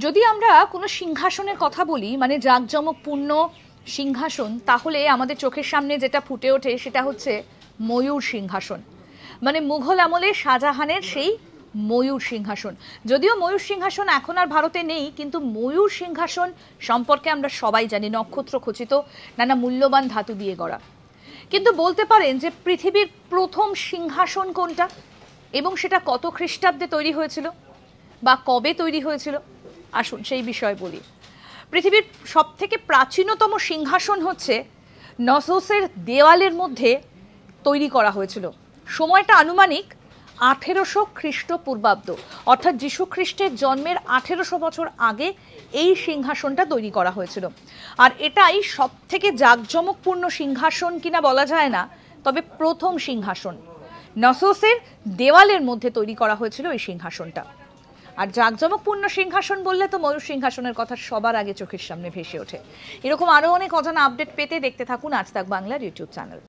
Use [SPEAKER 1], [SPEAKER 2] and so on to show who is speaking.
[SPEAKER 1] যদি আমরা কোনো সিংহাসনের কথা বলি, মানে জাঁকজমকপূর্ণ সিংহাসন, তাহলে আমাদের চোখের সামনে যেটা ফুটে ওঠে সেটা হচ্ছে ময়ূর সিংহাসন। মানে মুঘল আমলে শাহজাহানের সেই ময়ূর সিংহাসন। যদিও ময়ূর সিংহাসন এখন আর ভারতে নেই, কিন্তু ময়ূর সিংহাসন সম্পর্কে আমরা সবাই জানি, নক্ষত্র খচিত, নানা মূল্যবান ধাতু দিয়ে গড়া। কিন্তু বলতে পারেন যে পৃথিবীর প্রথম সিংহাসন কোনটা এবং সেটা কত খ্রিস্টাব্দে তৈরি হয়েছিল বা কবে তৈরি হয়েছিল? আসুন সেই বিষয়ে বলি। পৃথিবীর সবথেকে প্রাচীনতম সিংহাসন হচ্ছে নসোসের দেওয়ালের মধ্যে তৈরি করা হয়েছিল। সময়টা আনুমানিক 1800 খ্রিস্টপূর্বাব্দ, অর্থাৎ যীশু খ্রিস্টের জন্মের 1800 বছর আগে এই সিংহাসনটা তৈরি করা হয়েছিল। আর এটাই সবথেকে জাঁকজমকপূর্ণ সিংহাসন কিনা বলা যায় না, তবে প্রথম সিংহাসন। নসোসের দেওয়ালের মধ্যে তৈরি করা হয়েছিল এই সিংহাসনটা। আর জাঁকজমকপূর্ণ সিংহাসন বললে তো ময়ূর সিংহাসনের কথা সবার আগে চোখের সামনে ভেসে ওঠে। এরকম আরও অনেক অজানা আপডেট পেতে দেখতে থাকুন আজ তাক বাংলার ইউটিউব চ্যানেল।